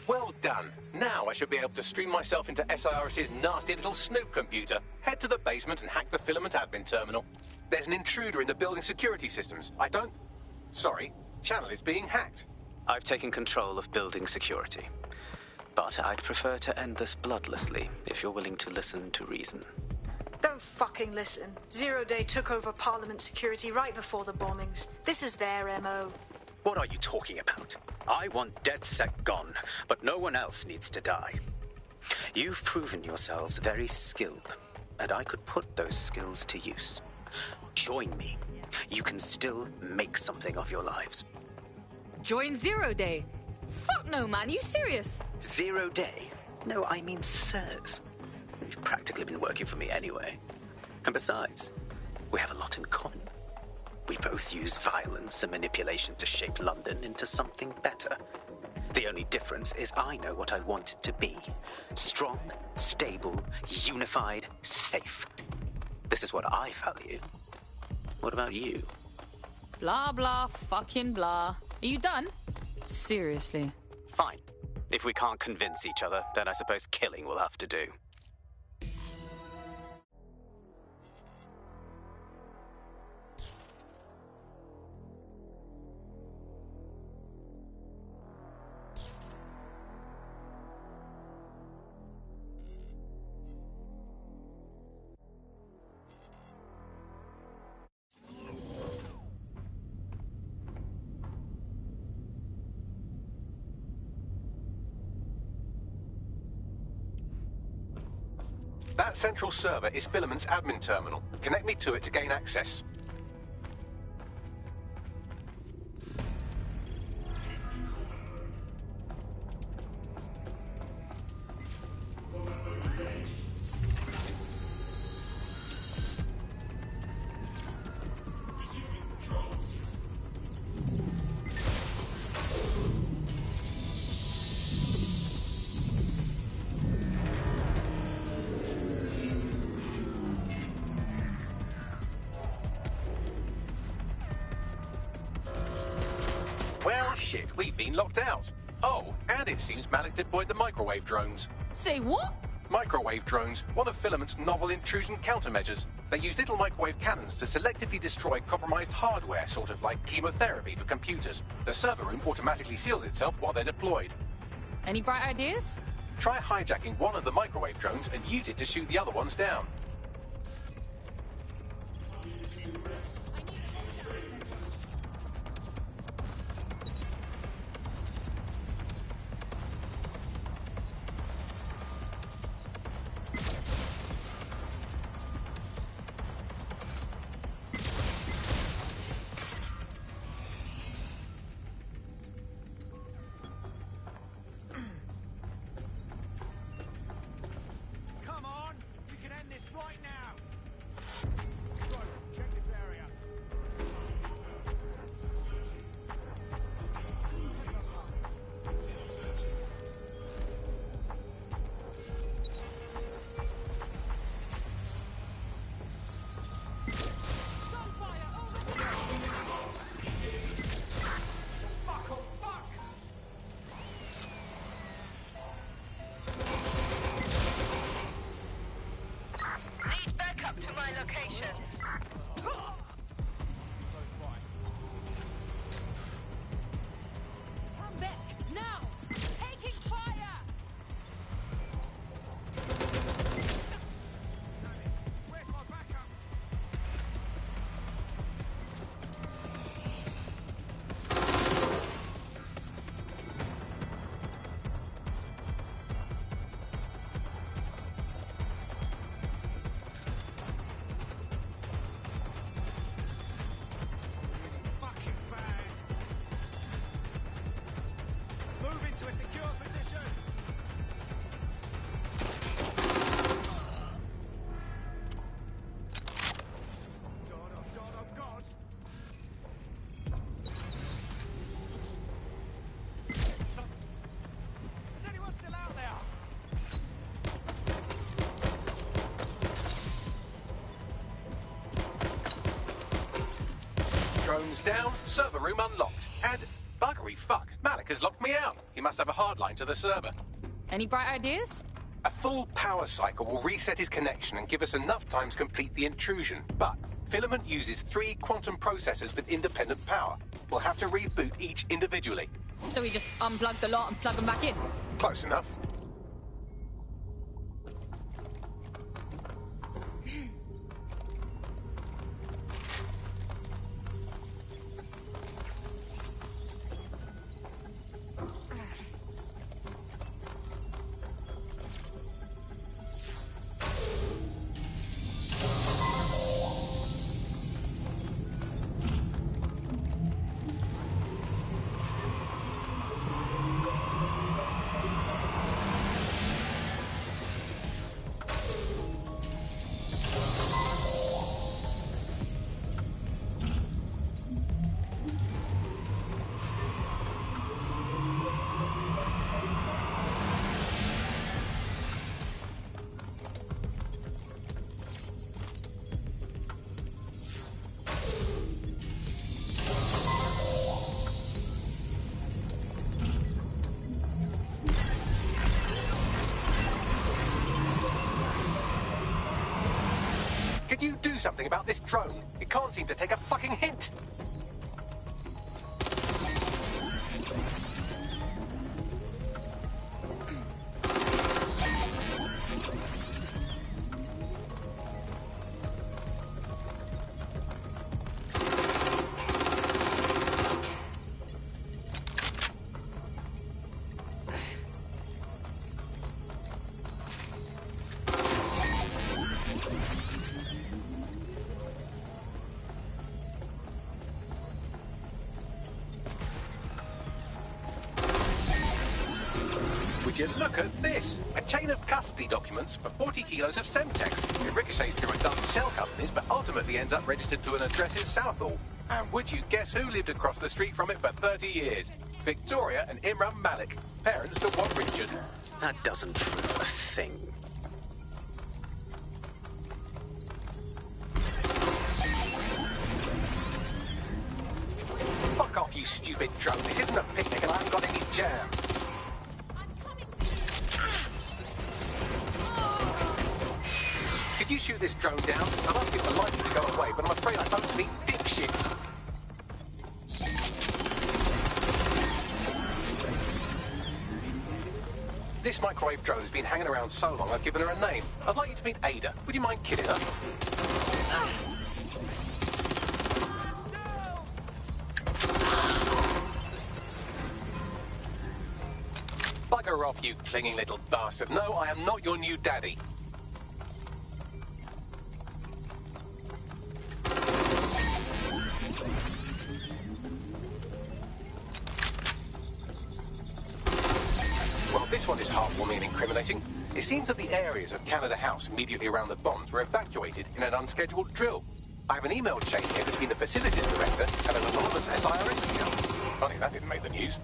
Well done. Now I should be able to stream myself into SIRS's nasty little snoop computer, head to the basement and hack the filament admin terminal. There's an intruder in the building security systems. Sorry, channel is being hacked. I've taken control of building security. But I'd prefer to end this bloodlessly, if you're willing to listen to reason. Don't fucking listen. Zero Day took over Parliament security right before the bombings. This is their MO. What are you talking about? I want DedSec gone, but no one else needs to die. You've proven yourselves very skilled, and I could put those skills to use. Join me. You can still make something of your lives. Join Zero Day? Fuck no, man. You serious? Zero Day? No, I mean SIRS. You've practically been working for me anyway. And besides, we have a lot in common. We both use violence and manipulation to shape London into something better. The only difference is I know what I want it to be. Strong, stable, unified, safe. This is what I value. What about you? Blah, blah, fucking blah. Are you done? Seriously. Fine. If we can't convince each other, then I suppose killing will have to do. That central server is Filament's admin terminal. Connect me to it to gain access. Shit, we've been locked out. Oh, and it seems Malik deployed the microwave drones. Say what? Microwave drones, one of Filament's novel intrusion countermeasures. They use little microwave cannons to selectively destroy compromised hardware, sort of like chemotherapy for computers. The server room automatically seals itself while they're deployed. Any bright ideas? Try hijacking one of the microwave drones and use it to shoot the other ones down. Drones down, server room unlocked. And buggery fuck, Malik has locked me out. He must have a hard line to the server. Any bright ideas? A full power cycle will reset his connection and give us enough time to complete the intrusion. But Filament uses 3 quantum processors with independent power. We'll have to reboot each individually. So we just unplug the lot and plug them back in? Close enough. Could you do something about this drone? It can't seem to take a fucking hint. Would you look at this? A chain of custody documents for 40 kilos of Semtex. It ricochets through a dozen shell companies, but ultimately ends up registered to an address in Southall. And would you guess who lived across the street from it for 30 years? Victoria and Imran Malik, parents to what Richard? That doesn't prove a thing. Fuck off, you stupid drone. This isn't a picnic and I haven't got any jam. Could you shoot this drone down? I'd ask it for lightning to go away, but I'm afraid I don't speak dipshit. This microwave drone has been hanging around so long I've given her a name. I'd like you to meet Ada. Would you mind killing her? Bugger off, you clinging little bastard. No, I am not your new daddy. Well, this one is heartwarming and incriminating. It seems that the areas of Canada House immediately around the bombs were evacuated in an unscheduled drill. I have an email chain here between the facilities director and an anonymous SIRS account. Funny that didn't make the news.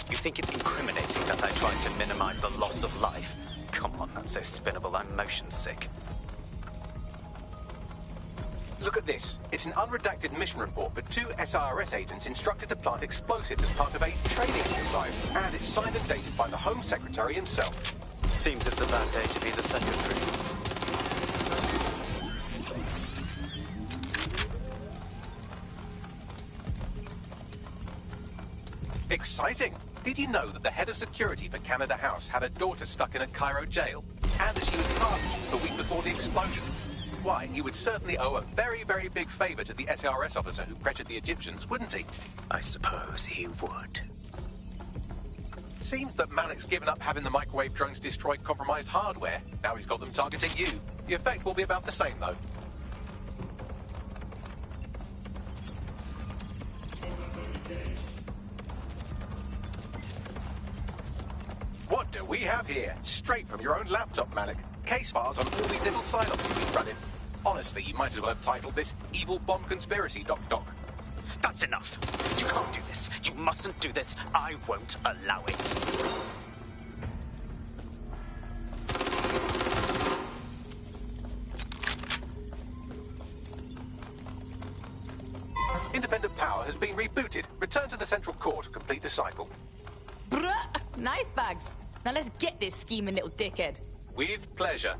You think it's incriminating that I tried to minimize the loss of life? Come on, that's so spinnable, I'm motion sick. Look at this. It's an unredacted mission report for 2 SIRS agents instructed to plant explosives as part of a training exercise. And it's signed and dated by the Home Secretary himself. Seems it's a bad day to be the secretary. Exciting! Did you know that the head of security for Canada House had a daughter stuck in a Cairo jail? And that she was pardoned the week before the explosion? Why, he would certainly owe a very, very big favour to the SRS officer who pressured the Egyptians, wouldn't he? I suppose he would. Seems that Malik's given up having the microwave drones destroy compromised hardware. Now he's got them targeting you. The effect will be about the same, though. What do we have here? Straight from your own laptop, Malik. Case files on all these little side-ups you've been running. Honestly, you might as well have titled this Evil Bomb Conspiracy, Doc. That's enough. You can't do this. You mustn't do this. I won't allow it. Independent power tower has been rebooted. Return to the central core to complete the cycle. Bruh! Nice bags. Now let's get this scheming little dickhead. With pleasure.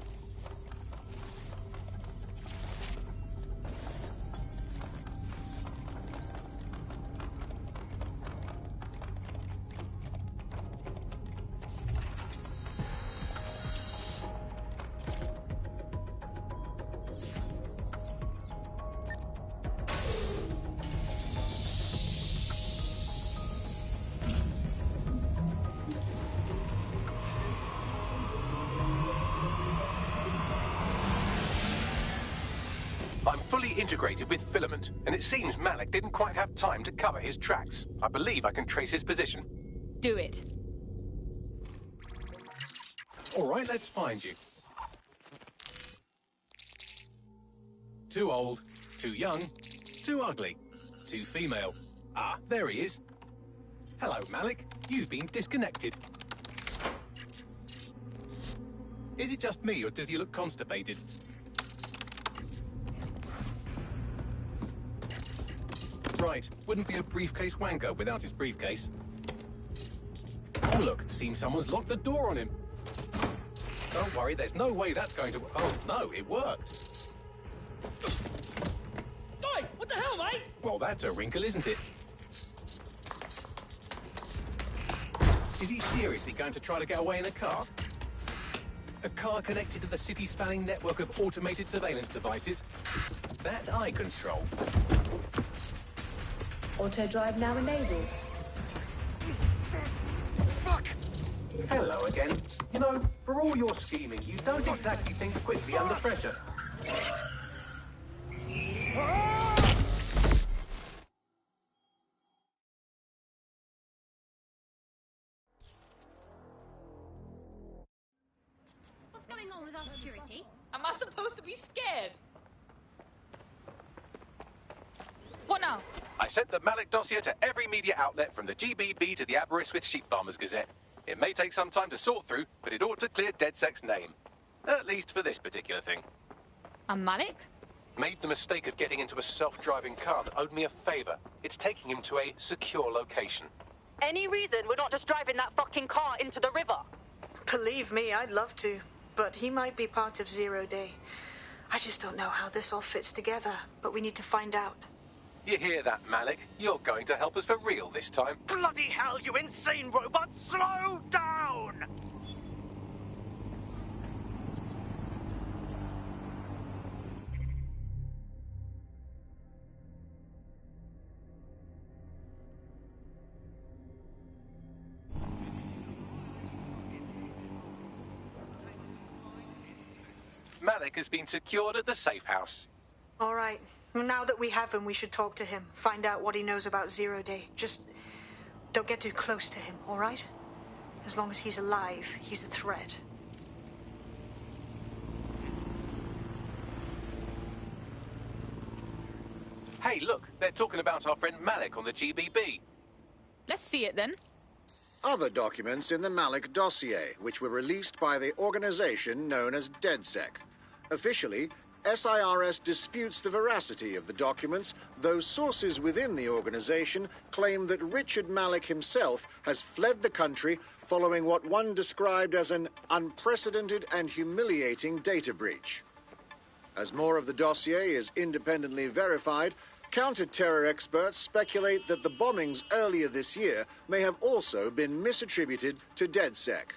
I'm fully integrated with Filament, and it seems Malik didn't quite have time to cover his tracks. I believe I can trace his position. Do it. All right, let's find you. Too old, too young, too ugly, too female. Ah, there he is. Hello, Malik. You've been disconnected. Is it just me, or does he look constipated? Right, wouldn't be a briefcase wanker without his briefcase. Oh look, seems someone's locked the door on him. Don't worry, there's no way that's going to... Oh no, it worked. Oi, what the hell, mate? Well, that's a wrinkle, isn't it? Is he seriously going to try to get away in a car? A car connected to the city-spanning network of automated surveillance devices? That I control. Auto drive now enabled. Fuck! Hello again. You know, for all your scheming, you don't exactly think quickly under pressure. What's going on with our security? Am I supposed to be scared? What now? I sent the Malik dossier to every media outlet from the GBB to the Aberystwyth Sheep Farmers Gazette. It may take some time to sort through, but it ought to clear DedSec's name. At least for this particular thing. And Malik? Made the mistake of getting into a self-driving car that owed me a favor. It's taking him to a secure location. Any reason we're not just driving that fucking car into the river? Believe me, I'd love to. But he might be part of Zero Day. I just don't know how this all fits together, but we need to find out. You hear that, Malik? You're going to help us for real this time. Bloody hell, you insane robot! Slow down! Malik has been secured at the safe house. All right. Now that we have him, we should talk to him. Find out what he knows about Zero Day. Just don't get too close to him, all right? As long as he's alive, he's a threat. Hey, look, they're talking about our friend Malik on the GBB. Let's see it then. Other documents in the Malik dossier, which were released by the organization known as DedSec. Officially, SIRS disputes the veracity of the documents, though sources within the organization claim that Richard Malik himself has fled the country following what one described as an unprecedented and humiliating data breach. As more of the dossier is independently verified, counter-terror experts speculate that the bombings earlier this year may have also been misattributed to DedSec.